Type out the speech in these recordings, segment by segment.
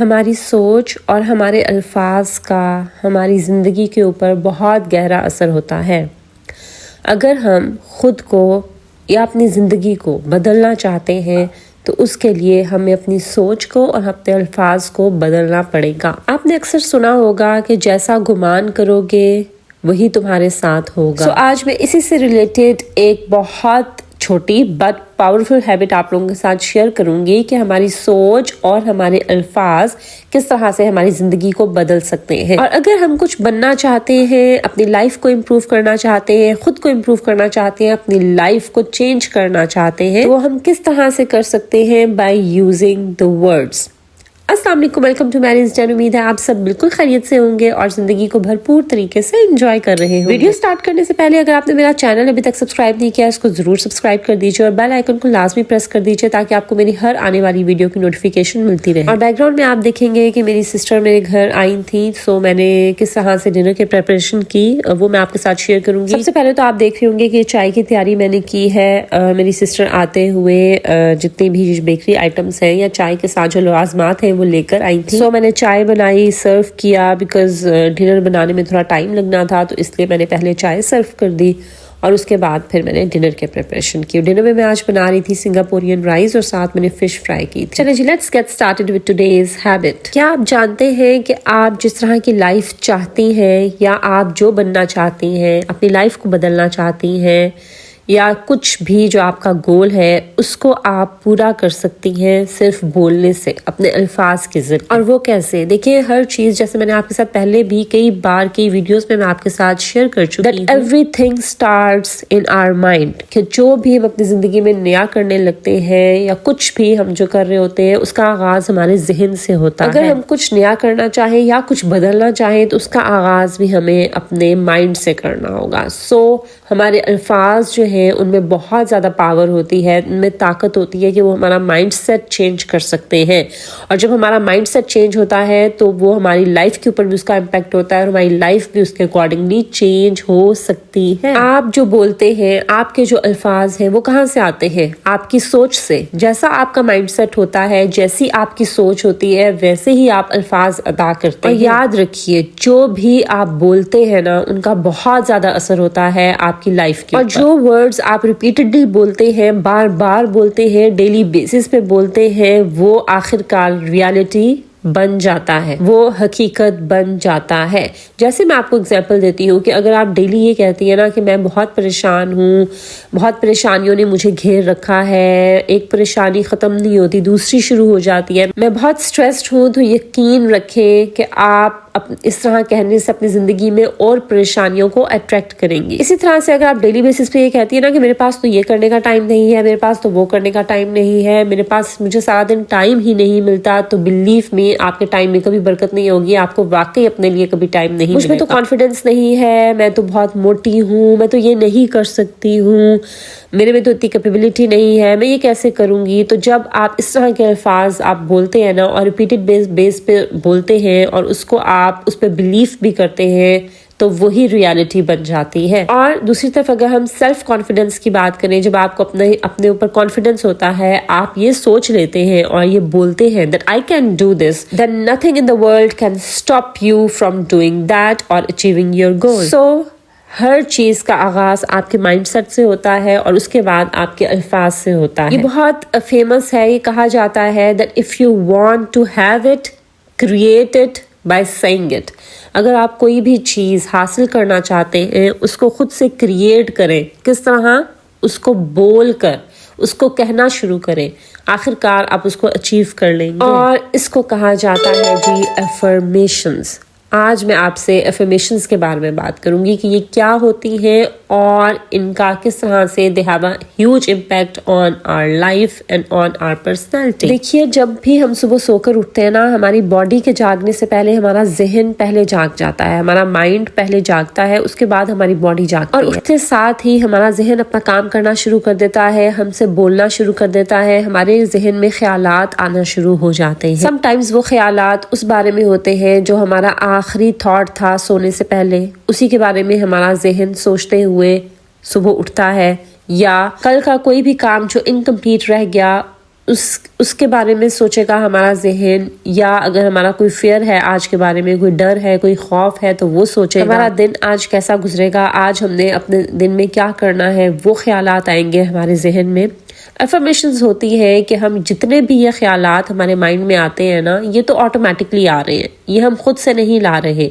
ہماری سوچ اور ہمارے الفاظ کا ہماری زندگی کے اوپر بہت گہرا اثر ہوتا ہے۔ اگر ہم خود کو یا اپنی زندگی کو بدلنا چاہتے ہیں تو اس کے لیے ہمیں اپنی سوچ کو اور اپنے الفاظ کو بدلنا پڑے گا۔ آپ نے اکثر سنا ہوگا کہ جیسا گمان کرو گے وہی تمہارے ساتھ ہوگا۔ آج میں اسی سے ریلیٹڈ ایک بہت چھوٹی بٹ پاورفل ہیبٹ آپ لوگوں کے ساتھ شیئر کروں گی کہ ہماری سوچ اور ہمارے الفاظ کس طرح سے ہماری زندگی کو بدل سکتے ہیں۔ اور اگر ہم کچھ بننا چاہتے ہیں، اپنی لائف کو امپروو کرنا چاہتے ہیں، خود کو امپروو کرنا چاہتے ہیں، اپنی لائف کو چینج کرنا چاہتے ہیں، تو ہم کس طرح سے کر سکتے ہیں؟ By using the words۔ السلام علیکم، ویلکم ٹو میرینز ڈین۔ امید ہے آپ سب بالکل خیریت سے ہوں گے اور زندگی کو بھرپور طریقے سے انجوائے کر رہے ہوں۔ ویڈیو سٹارٹ کرنے سے پہلے اگر آپ نے میرا چینل ابھی تک سبسکرائب نہیں کیا اس کو ضرور سبسکرائب کر دیجیے اور بیل آئیکن کو لازمی پریس کر دیجیے تاکہ آپ کو میری ہر آنے والی ویڈیو کی نوٹیفیکیشن ملتی رہے۔ اور بیک گراؤنڈ میں آپ دیکھیں گے کہ میری سسٹر میرے گھر آئی تھی، سو میں نے کس طرح سے ڈنر کی پریپریشن کی وہ میں آپ کے ساتھ شیئر کروں گی۔ سب سے پہلے تو آپ دیکھ رہے ہوں گے کہ چائے کی تیاری میں نے کی ہے۔ میری سسٹر آتے ہوئے جتنے بھی بیکری آئٹمس ہیں یا چائے کے ساتھ جو لوازمات ہیں وہ لے کر آئی تھی۔ سو میں نے چائے بنائی، سرو کیا، بیکاز ڈنر بنانے میں تھوڑا ٹائم لگنا تھا تو اس لیے میں نے پہلے چائے سرو کر دی اور اس کے بعد پھر میں نے ڈنر کی پریپریشن کی۔ ڈنر میں آج بنا رہی تھی سنگاپورین رائس اور ساتھ میں نے فش فرائی کی تھی۔ چلیں جی، let's get started with today's habit. کیا آپ جانتے ہیں کہ آپ جس طرح کی لائف چاہتی ہیں یا آپ جو بننا چاہتی ہیں، اپنی لائف کو بدلنا چاہتی ہیں یا کچھ بھی جو آپ کا گول ہے اس کو آپ پورا کر سکتی ہیں صرف بولنے سے، اپنے الفاظ کے ذریعے۔ اور وہ کیسے؟ دیکھیں، ہر چیز جیسے میں نے آپ کے ساتھ پہلے بھی کئی بار کی ویڈیوز میں آپ کے ساتھ شیئر کر چکی ہوں، everything starts in our mind، کہ جو بھی ہم اپنی زندگی میں نیا کرنے لگتے ہیں یا کچھ بھی ہم جو کر رہے ہوتے ہیں اس کا آغاز ہمارے ذہن سے ہوتا ہے۔ اگر ہم کچھ نیا کرنا چاہیں یا کچھ بدلنا چاہیں تو اس کا آغاز بھی ہمیں اپنے مائنڈ سے کرنا ہوگا۔ ہمارے الفاظ جو ہیں ان میں بہت زیادہ پاور ہوتی ہے، ان میں طاقت ہوتی ہے کہ وہ ہمارا مائنڈ سیٹ چینج کر سکتے ہیں، اور جب ہمارا مائنڈ سیٹ چینج ہوتا ہے تو وہ ہماری لائف کے اوپر بھی اس کا امپیکٹ ہوتا ہے اور ہماری لائف بھی اس کے اکارڈنگلی چینج ہو سکتی ہے۔ آپ جو بولتے ہیں، آپ کے جو الفاظ ہیں وہ کہاں سے آتے ہیں؟ آپ کی سوچ سے۔ جیسا آپ کا مائنڈ سیٹ ہوتا ہے، جیسی آپ کی سوچ ہوتی ہے، ویسے ہی آپ الفاظ ادا کرتے ہیں۔ اور یاد رکھیے، جو بھی آپ بولتے ہیں نا ان کا بہت زیادہ اثر ہوتا ہے آپ کی لائف کے اوپر۔ اور جو ورڈز آپ ریپیٹڈلی بولتے ہیں، بار بار بولتے ہیں، ڈیلی بیسس پہ بولتے ہیں، وہ آخر کار ریالٹی بن جاتا ہے، وہ حقیقت بن جاتا ہے۔ جیسے میں آپ کو اگزامپل دیتی ہوں کہ اگر آپ ڈیلی یہ کہتی ہیں نا کہ میں بہت پریشان ہوں، بہت پریشانیوں نے مجھے گھیر رکھا ہے، ایک پریشانی ختم نہیں ہوتی دوسری شروع ہو جاتی ہے، میں بہت سٹریسڈ ہوں، تو یقین رکھیں کہ آپ اس طرح کہنے سے اپنی زندگی میں اور پریشانیوں کو اٹریکٹ کریں گی۔ اسی طرح سے اگر آپ ڈیلی بیسس پہ یہ کہتی ہیں نا کہ میرے پاس تو یہ کرنے کا ٹائم نہیں ہے، میرے پاس تو وہ کرنے کا ٹائم نہیں ہے، مجھے سارا دن ٹائم ہی نہیں ملتا، تو بلیو می آپ کے ٹائم میں کبھی برکت نہیں ہوگی، آپ کو واقعی اپنے لیے کبھی ٹائم نہیں ملے گا۔ مجھ میں تو کانفیڈنس نہیں ہے، میں تو بہت موٹی ہوں، میں تو یہ نہیں کر سکتی ہوں، میرے میں تو اتنی کیپیبلٹی نہیں ہے، میں یہ کیسے کروں گی؟ تو جب آپ اس طرح کے الفاظ آپ بولتے ہیں نا اور ریپیٹڈ بیس پہ بولتے ہیں اور اس کو آپ اس پہ بلیف بھی کرتے ہیں تو وہی ریالٹی بن جاتی ہے۔ اور دوسری طرف اگر ہم سیلف کانفیڈنس کی بات کریں، جب آپ کو اپنے اوپر کانفیڈنس ہوتا ہے، آپ یہ سوچ لیتے ہیں اور یہ بولتے ہیں that I can do this, then nothing in the world can stop you from doing that or achieving your goal. So ہر چیز کا آغاز آپ کے مائنڈ سیٹ سے ہوتا ہے اور اس کے بعد آپ کے الفاظ سے ہوتا ہے۔ یہ بہت فیمس ہے، یہ کہا جاتا ہے that if you want to have it, create it by saying it۔ اگر آپ کوئی بھی چیز حاصل کرنا چاہتے ہیں اس کو خود سے کریٹ کریں۔ کس طرح؟ اس کو بول کر، اس کو کہنا شروع کریں، آخر کار آپ اس کو اچیو کر لیں گے۔ اور اس کو کہا جاتا ہے جی افرمیشنز۔ آج میں آپ سے افرمیشنز کے بارے میں بات کروں گی کہ یہ کیا ہوتی ہیں اور ان کا کس طرح سے they have a huge impact on our life and on our personality۔ دیکھیے، جب بھی ہم صبح سو کر اٹھتے ہیں نا، ہماری باڈی کے جاگنے سے پہلے ہمارا ذہن پہلے جاگ جاتا ہے، ہمارا مائنڈ پہلے جاگتا ہے، اس کے بعد ہماری باڈی جاگتی ہے، اور اٹھتے ساتھ ہی ہمارا ذہن اپنا کام کرنا شروع کر دیتا ہے، ہم سے بولنا شروع کر دیتا ہے، ہمارے ذہن میں خیالات آنا شروع ہو جاتے ہیں۔ سم ٹائمز وہ خیالات اس بارے میں ہوتے ہیں جو ہمارا آخری تھاٹ تھا سونے سے پہلے، اسی کے بارے میں ہمارا ذہن سوچتے ہوئے صبح اٹھتا ہے، یا کل کا کوئی بھی کام جو انکمپلیٹ رہ گیا اس کے بارے میں سوچے گا ہمارا ذہن، یا اگر ہمارا کوئی فیئر ہے آج کے بارے میں، کوئی ڈر ہے، کوئی خوف ہے، تو وہ سوچے گا ہمارا دن آج کیسا گزرے گا، آج ہم نے اپنے دن میں کیا کرنا ہے، وہ خیالات آئیں گے ہمارے ذہن میں۔ افرمیشنز ہوتی ہے کہ ہم جتنے بھی یہ خیالات ہمارے مائنڈ میں آتے ہیں نا، یہ تو آٹومیٹکلی آ رہے ہیں، یہ ہم خود سے نہیں لا رہے۔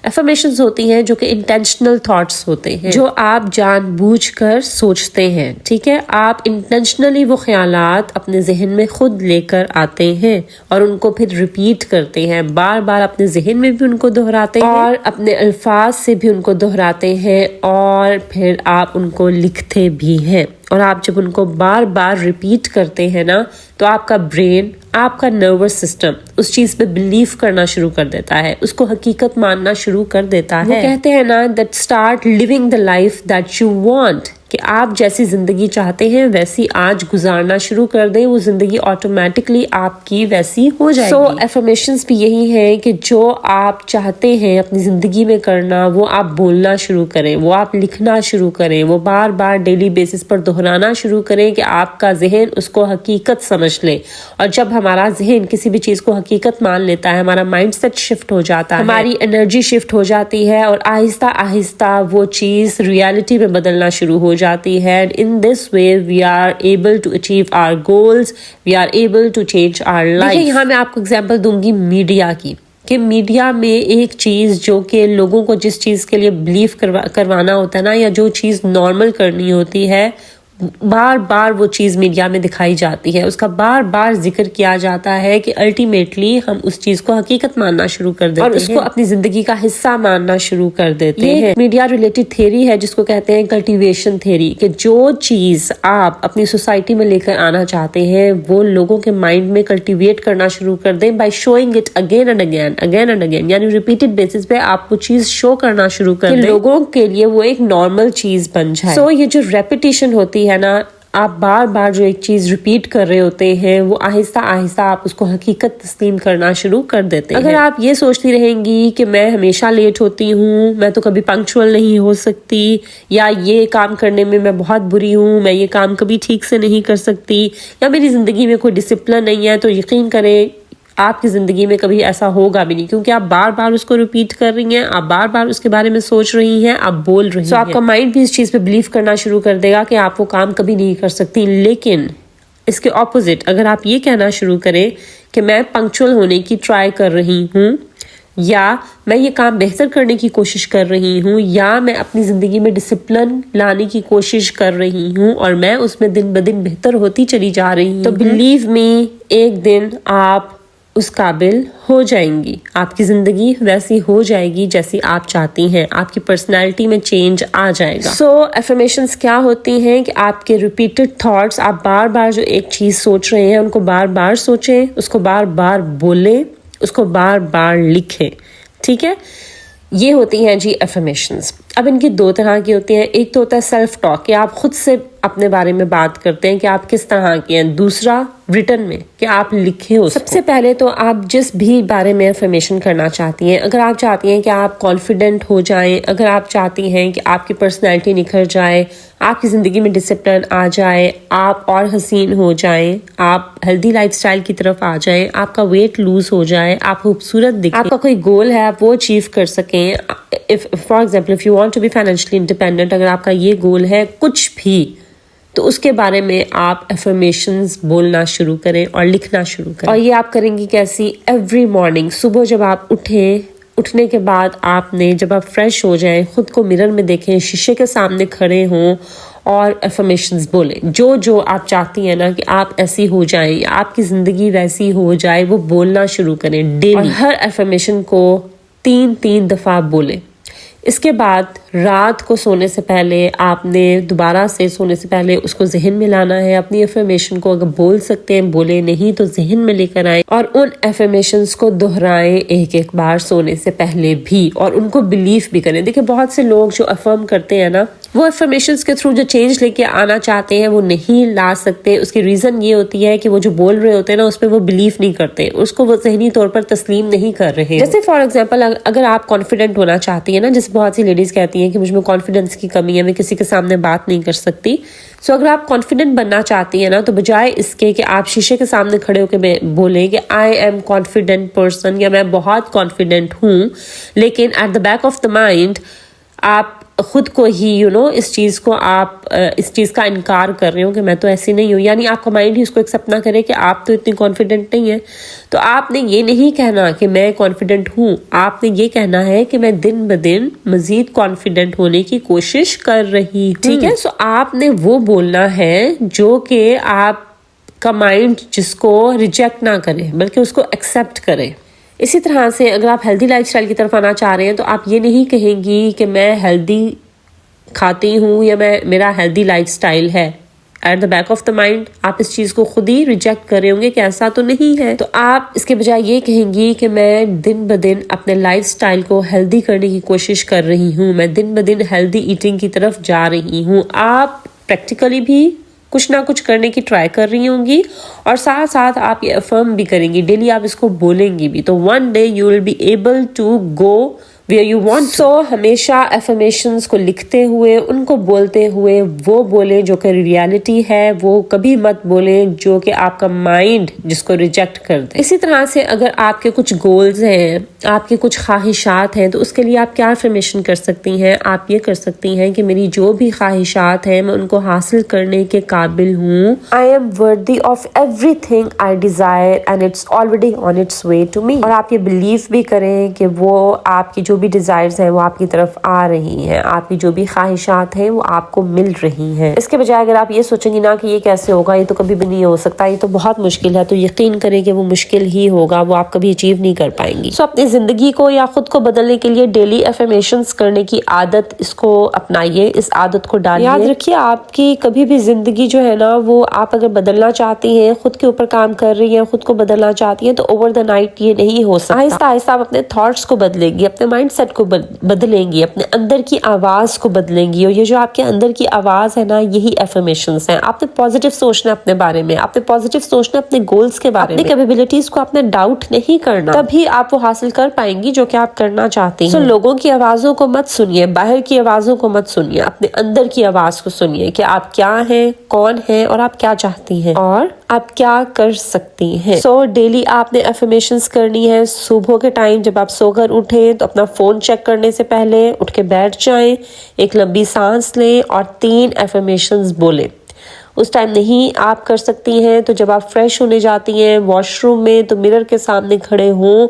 افرمیشنز ہوتی ہیں جو کہ انٹینشنل تھاٹس ہوتے ہیں، جو آپ جان بوجھ کر سوچتے ہیں، ٹھیک ہے؟ آپ انٹینشنلی وہ خیالات اپنے ذہن میں خود لے کر آتے ہیں اور ان کو پھر ریپیٹ کرتے ہیں، بار بار اپنے ذہن میں بھی ان کو دہراتے ہیں اور اپنے الفاظ سے بھی ان کو دہراتے ہیں، اور پھر آپ ان کو لکھتے بھی ہیں۔ اور آپ جب ان کو بار بار ریپیٹ کرتے ہیں نا، تو آپ کا برین، آپ کا نروس سسٹم اس چیز پہ بلیو کرنا شروع کر دیتا ہے، اس کو حقیقت ماننا شروع کر دیتا ہے۔ وہ کہتے ہیں نا that start living the life that you want، کہ آپ جیسی زندگی چاہتے ہیں ویسی آج گزارنا شروع کر دیں، وہ زندگی آٹومیٹکلی آپ کی ویسی ہو جائے گی۔ سو افرمیشنز بھی یہی ہے کہ جو آپ چاہتے ہیں اپنی زندگی میں کرنا، وہ آپ بولنا شروع کریں، وہ آپ لکھنا شروع کریں، وہ بار بار ڈیلی بیسس پر دہرانا شروع کریں کہ آپ کا ذہن اس کو حقیقت سمجھ لے۔ اور جب ہمارا ذہن کسی بھی چیز کو حقیقت مان لیتا ہے، ہمارا مائنڈ سیٹ شفٹ ہو جاتا ہے، ہماری انرجی شفٹ ہو جاتی ہے، اور آہستہ آہستہ وہ چیز ریالٹی میں بدلنا شروع ہو جاتی ہے۔ In this way we are able to achieve our goals, we are able to change our life۔ دیکھیں یہاں میں آپ کو اگزامپل دوں گی میڈیا کی، کہ میڈیا میں ایک چیز جو کہ لوگوں کو جس چیز کے لیے بلیو کروانا ہوتا ہے نا، یا جو چیز نارمل کرنی ہوتی ہے، بار بار وہ چیز میڈیا میں دکھائی جاتی ہے، اس کا بار بار ذکر کیا جاتا ہے کہ الٹیمیٹلی ہم اس چیز کو حقیقت ماننا شروع کر دیتے ہیں اور اس کو اپنی زندگی کا حصہ ماننا شروع کر دیتے ہیں۔ میڈیا ریلیٹڈ تھیوری ہے جس کو کہتے ہیں کلٹیویشن تھیوری، کہ جو چیز آپ اپنی سوسائٹی میں لے کر آنا چاہتے ہیں وہ لوگوں کے مائنڈ میں کلٹیویٹ کرنا شروع کر دیں by showing it again and again, یعنی ریپیٹڈ بیسس پہ آپ وہ چیز شو کرنا شروع کر دیں، لوگوں کے لیے وہ ایک نارمل چیز بن جائے۔ سو یہ جو ریپیٹیشن ہوتی ہے نا، آپ بار بار جو ایک چیز ریپیٹ کر رہے ہوتے ہیں، وہ آہستہ آہستہ آپ اس کو حقیقت تسلیم کرنا شروع کر دیتے ہیں۔ اگر آپ یہ سوچتی رہیں گی کہ میں ہمیشہ لیٹ ہوتی ہوں، میں تو کبھی پنکچوئل نہیں ہو سکتی، یا یہ کام کرنے میں میں بہت بری ہوں، میں یہ کام کبھی ٹھیک سے نہیں کر سکتی، یا میری زندگی میں کوئی ڈسپلن نہیں ہے، تو یقین کریں آپ کی زندگی میں کبھی ایسا ہوگا بھی نہیں، کیونکہ آپ بار بار اس کو ریپیٹ کر رہی ہیں، آپ بار بار اس کے بارے میں سوچ رہی ہیں، آپ بول رہی ہیں۔ تو آپ کا مائنڈ بھی اس چیز پہ بلیو کرنا شروع کر دے گا کہ آپ وہ کام کبھی نہیں کر سکتی۔ لیکن اس کے اپوزٹ اگر آپ یہ کہنا شروع کریں کہ میں پنکچوئل ہونے کی ٹرائی کر رہی ہوں، یا میں یہ کام بہتر کرنے کی کوشش کر رہی ہوں، یا میں اپنی زندگی میں ڈسپلن لانے کی کوشش کر رہی ہوں اور میں اس میں دن بدن بہتر ہوتی چلی جا رہی ہوں، تو بلیو می ایک دن آپ اس قابل ہو جائیں گی، آپ کی زندگی ویسی ہو جائے گی جیسی آپ چاہتی ہیں، آپ کی پرسنالٹی میں چینج آ جائے گا۔ سو افرمیشنز کیا ہوتی ہیں کہ آپ کے ریپیٹڈ تھاٹس، آپ بار بار جو ایک چیز سوچ رہے ہیں ان کو بار بار سوچیں، اس کو بار بار بولیں، اس کو بار بار لکھیں، ٹھیک ہے؟ یہ ہوتی ہیں جی افرمیشنز۔ اب ان کی دو طرح کی ہوتی ہیں، ایک تو ہوتا ہے سیلف ٹاک، کہ آپ خود سے اپنے بارے میں بات کرتے ہیں کہ آپ کس طرح کے ہیں، دوسرا ریٹن میں کہ آپ لکھیں اس کو۔ سب سے پہلے تو آپ جس بھی بارے میں افرمیشن کرنا چاہتی ہیں، اگر آپ چاہتی ہیں کہ آپ کانفیڈنٹ ہو جائیں، اگر آپ چاہتی ہیں کہ آپ کی پرسنالٹی نکھر جائے، آپ کی زندگی میں ڈسپلن آ جائے، آپ اور حسین ہو جائیں، آپ ہیلدی لائف سٹائل کی طرف آ جائیں، آپ کا ویٹ لوز ہو جائے، آپ خوبصورت دکھیں، آپ کا کوئی گول ہے آپ وہ اچیو کر سکیں، for example if you want to be financially independent، اگر آپ کا یہ گول ہے کچھ بھی، تو اس کے بارے میں آپ افرمیشنز بولنا شروع کریں اور لکھنا شروع کریں۔ اور یہ آپ کریں گی کیسی؟ ایوری مارننگ، صبح جب آپ اٹھنے کے بعد آپ نے، جب آپ فریش ہو جائیں، خود کو مرر میں دیکھیں، شیشے کے سامنے کھڑے ہوں اور افرمیشنز بولیں، جو آپ چاہتی ہیں نا کہ آپ ایسی ہو جائیں یا آپ کی زندگی ویسی ہو جائے، وہ بولنا شروع کریں ڈیلی، اور ہر افرمیشن کو 3 دفعہ بولیں۔ اس کے بعد رات کو سونے سے پہلے آپ نے دوبارہ سے سونے سے پہلے اس کو ذہن میں لانا ہے، اپنی افرمیشن کو اگر بول سکتے ہیں بولیں، نہیں تو ذہن میں لے کر آئیں اور ان افرمیشنز کو دہرائیں ایک بار سونے سے پہلے بھی، اور ان کو بلیف بھی کریں۔ دیکھیں بہت سے لوگ جو افرم کرتے ہیں نا، وہ افرمیشنز کے تھرو جو چینج لے کے آنا چاہتے ہیں وہ نہیں لا سکتے. اس کی ریزن یہ ہوتی ہے کہ وہ جو بول رہے ہوتے ہیں نا اس پہ وہ بلیف نہیں کرتے, اس کو وہ ذہنی طور پر تسلیم نہیں کر رہے. جیسے فار ایگزامپل اگر آپ کانفیڈنٹ ہونا چاہتی ہیں نا, جیسے بہت سی لیڈیز کہتی ہیں کہ مجھ میں کانفیڈنس کی کمی ہے, میں کسی کے سامنے بات نہیں کر سکتی. سو اگر آپ کانفیڈنٹ بننا چاہتی ہیں نا تو بجائے اس کے کہ آپ شیشے کے سامنے کھڑے ہو کے بولیں کہ آئی ایم کانفیڈنٹ پرسن یا میں بہت کانفیڈنٹ ہوں, لیکن at the back of the mind آپ خود کو ہی اس چیز کا انکار کر رہے ہو کہ میں تو ایسی نہیں ہوں, یعنی آپ کا مائنڈ ہی اس کو ایکسیپٹ نہ کرے کہ آپ تو اتنی کانفیڈنٹ نہیں ہے. تو آپ نے یہ نہیں کہنا کہ میں کانفیڈنٹ ہوں, آپ نے یہ کہنا ہے کہ میں دن بدن مزید کانفیڈنٹ ہونے کی کوشش کر رہی ہوں. ٹھیک ہے, سو آپ نے وہ بولنا ہے جو کہ آپ کا مائنڈ جس کو ریجیکٹ نہ کرے بلکہ اس کو ایکسیپٹ کرے. اسی طرح سے اگر آپ ہیلدی لائف سٹائل کی طرف آنا چاہ رہے ہیں تو آپ یہ نہیں کہیں گی کہ میں ہیلدی کھاتی ہوں یا میرا ہیلدی لائف سٹائل ہے. At the back of the mind آپ اس چیز کو خود ہی ریجیکٹ کر رہے ہوں گے کہ ایسا تو نہیں ہے. تو آپ اس کے بجائے یہ کہیں گی کہ میں دن بدن اپنے لائف سٹائل کو ہیلدی کرنے کی کوشش کر رہی ہوں, میں دن بدن ہیلدی ایٹنگ کی طرف جا رہی ہوں. آپ پریکٹیکلی بھی کچھ نہ کچھ کرنے کی ٹرائی کر رہی ہوں گی اور ساتھ ساتھ آپ یہ افرم بھی کریں گی, ڈیلی آپ اس کو بولیں گی بھی. تو one day you will be able to go where you want. So ہمیشہ افرمیشنز کو لکھتے ہوئے, ان کو بولتے ہوئے وہ بولیں جو کہ ریالٹی ہے, وہ کبھی مت بولیں جو کہ آپ کا مائنڈ جس کو ریجیکٹ کر دے. اسی طرح سے اگر آپ کے کچھ گولز ہیں, آپ کے کچھ خواہشات ہیں, تو اس کے لیے آپ کیا افرمیشن کر سکتی ہیں؟ آپ یہ کر سکتی ہیں کہ میری جو بھی خواہشات ہیں میں ان کو حاصل کرنے کے قابل ہوں. I am worthy of everything I desire and it's already on its way to me. اور آپ یہ بلیف بھی کریں کہ وہ آپ کی جو بھی ڈیزائرز ہیں وہ آپ کی طرف آ رہی ہیں, آپ کی جو بھی خواہشات ہیں وہ آپ کو مل رہی ہیں. اس کے بجائے اگر آپ یہ سوچیں گی نا کہ یہ کیسے ہوگا, یہ تو کبھی بھی نہیں ہو سکتا, یہ تو بہت مشکل ہے, تو یقین کریں کہ وہ مشکل ہی ہوگا, وہ آپ کبھی اچیو نہیں کر پائیں گی. سو اپنی زندگی کو یا خود کو بدلنے کے لیے ڈیلی افرمیشنز کرنے کی عادت اس کو اپنائیے, اس عادت کو ڈالیے. یاد رکھیے آپ کی کبھی بھی زندگی جو ہے نا وہ آپ اگر بدلنا چاہتی ہیں, خود کے اوپر کام کر رہی ہیں, خود کو بدلنا چاہتی ہیں, تو اوور دا نائٹ یہ نہیں ہو سکتا. آہستہ آہستہ آپ اپنے تھاٹس کو بدلیں گی, اپنے مائنڈ سیٹ کو بدلیں گی, اپنے اندر کی آواز کو بدلیں گی. اور یہ جو آپ کے اندر کی آواز ہے نا یہی افرمیشنز ہیں. آپ نے پازیٹیو سوچنا اپنے بارے میں, آپ نے پازیٹیو سوچنا اپنے گولز کے بارے میں, اپنی کیپیبلٹیز کو آپ نے ڈاؤٹ نہیں کرنا, تبھی آپ وہ حاصل کر پائیں گی جو کہ آپ کرنا چاہتی ہیں. لوگوں کی آوازوں کو مت سنیے, باہر کی آوازوں کو مت سنیے, اپنے اندر کی آواز کو سنیے کہ آپ کیا ہیں, کون ہیں اور آپ کیا چاہتی ہیں اور آپ کیا کر سکتی ہیں. سو ڈیلی آپ نے افرمیشنز کرنی ہے. صبح کے ٹائم جب آپ سو کر اٹھیں تو اپنا فون چیک کرنے سے پہلے اٹھ کے بیٹھ جائیں, ایک لمبی سانس لیں اور 3 افرمیشنز بولیں. اس ٹائم نہیں آپ کر سکتی ہیں تو جب آپ فریش ہونے جاتی ہیں واش روم میں تو مرر کے سامنے کھڑے ہوں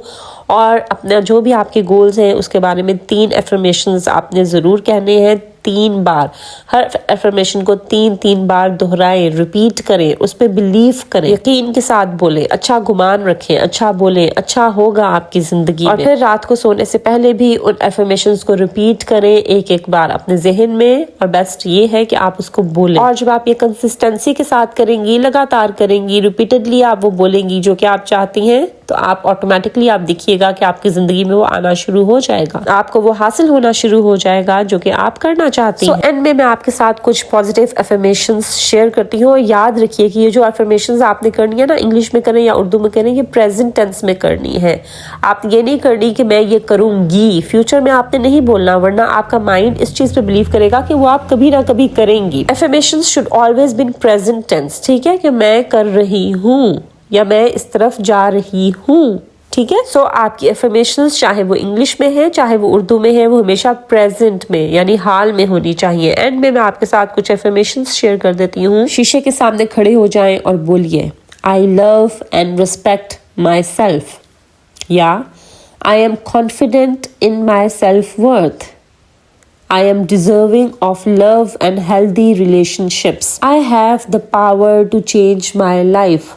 اور اپنا جو بھی آپ کے گولز ہیں اس کے بارے میں 3 افرمیشنز آپ نے ضرور کہنے ہیں. 3 بار ہر افرمیشن کو 3 بار دہرائیں, ریپیٹ کریں, اس پہ بلیف کریں, یقین کے ساتھ بولیں, اچھا گمان رکھیں, اچھا بولیں, اچھا ہوگا آپ کی زندگی میں. اور پھر رات کو سونے سے پہلے بھی ان افرمیشنز کو ریپیٹ کریں ایک بار اپنے ذہن میں, اور بیسٹ یہ ہے کہ آپ اس کو بولیں. اور جب آپ یہ کنسسٹنسی کے ساتھ کریں گی, لگاتار کریں گی, ریپیٹڈلی آپ وہ بولیں گی جو کہ آپ چاہتی ہیں, تو آپ آٹومیٹکلی آپ دیکھیے گا کہ آپ کی زندگی میں وہ آنا شروع ہو جائے گا, آپ کو وہ حاصل ہونا شروع ہو جائے گا جو کہ آپ کرنا چاہتی ہیں. اینڈ میں آپ کے ساتھ کچھ پازیٹیو افرمیشنز شیئر کرتی ہوں. یاد رکھیے کہ یہ جو افرمیشنز آپ نے کرنی ہے نا, انگلش میں کریں یا اردو میں کریں, یہ پریزنٹ ٹینس میں کرنی ہے. آپ یہ نہیں کرنی کہ میں یہ کروں گی, فیوچر میں آپ نے نہیں بولنا, ورنہ آپ کا مائنڈ اس چیز پہ بلیو کرے گا کہ وہ آپ کبھی نہ کبھی کریں گی. Affirmations should always be in present tense, ٹھیک ہے, کہ میں کر رہی ہوں یا میں اس طرف جا رہی ہوں. ٹھیک ہے, سو آپ کی افرمیشنز چاہے وہ انگلش میں ہے چاہے وہ اردو میں ہے, وہ ہمیشہ پریزنٹ میں یعنی حال میں ہونی چاہیے. اینڈ میں آپ کے ساتھ کچھ افرمیشنز شیئر کر دیتی ہوں. شیشے کے سامنے کھڑے ہو جائیں اور بولیے آئی لو اینڈ ریسپیکٹ مائی سیلف, یا I am confident in my self worth, I am deserving of love and healthy relationships. I have the power to change my life.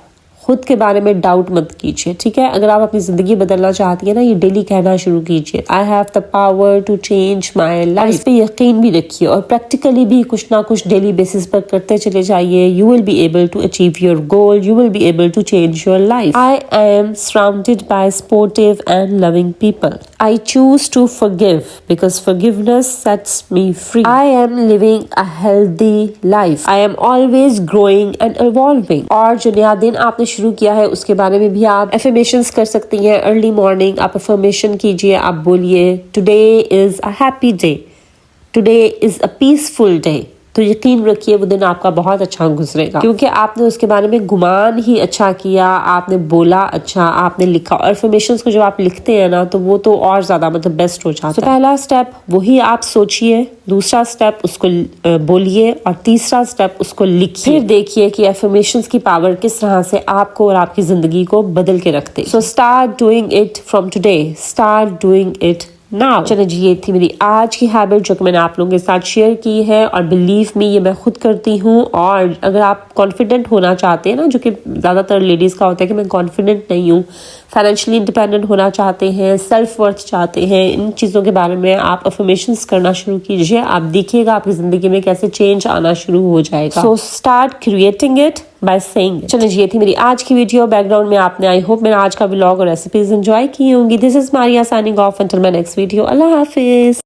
خود کے بارے میں ڈاؤٹ مت کیجیے، ٹھیک ہے؟ اگر آپ اپنی زندگی بدلنا چاہتی ہیں نا، یہ ڈیلی کہنا شروع کیجیے، I have the power to change my life. اس پہ یقین بھی رکھیے اور پریکٹیکلی بھی کچھ نہ کچھ ڈیلی بیسس پر کرتے چلے جائیے۔ You will be able to achieve your goal, you will be able to change your life. I am surrounded by supportive and loving people. I choose to forgive because forgiveness sets me free. I am living a healthy life. I am always growing and evolving. اور جو نیا دن آپ نے شروع کیا ہے اس کے بارے میں بھی آپ affirmations کر سکتی ہیں۔ ارلی مارننگ آپ affirmation کیجئے، آپ بولیے today is a happy day. Today is a peaceful day. تو یقین رکھیے وہ دن آپ کا بہت اچھا گزرے گا، کیونکہ آپ نے اس کے بارے میں گمان ہی اچھا کیا، آپ نے بولا اچھا، آپ نے لکھا۔ اور افرمیشنز کو جب آپ لکھتے ہیں نا تو وہ تو اور زیادہ بیسٹ ہو جاتا ہے۔ تو پہلا سٹیپ وہی آپ سوچئے، دوسرا سٹیپ اس کو بولیے، اور تیسرا سٹیپ اس کو لکھیے۔ پھر دیکھیے کہ افرمیشنز کی پاور کس طرح سے آپ کو اور آپ کی زندگی کو بدل کے رکھتے۔ So start doing it from today, start doing it now. چلیں جی، یہ تھی میری آج کی ہیبٹ جو کہ میں نے آپ لوگوں کے ساتھ شیئر کی ہے، اور بلیو می یہ میں خود کرتی ہوں۔ اور اگر آپ کانفیڈنٹ ہونا چاہتے ہیں نا، جو کہ زیادہ تر لیڈیز کا ہوتا ہے کہ میں کانفیڈنٹ نہیں ہوں، فائنینشلی انڈیپینڈنٹ ہونا چاہتے ہیں، سیلف ورتھ چاہتے ہیں، ان چیزوں کے بارے میں آپ افرمیشنز کرنا شروع کیجیے، آپ دیکھیے گا آپ کی زندگی میں کیسے چینج آنا شروع ہو جائے گا۔ So start creating it by saying. چلیں جی، یہ تھی میری آج کی ویڈیو۔ بیک گراؤنڈ میں آپ نے آئی ہوپ میرا آج کا ولاگ اور ریسیپیز انجوائے کی ہوں گی۔ This is Maria signing off until my next video. اللہ حافظ۔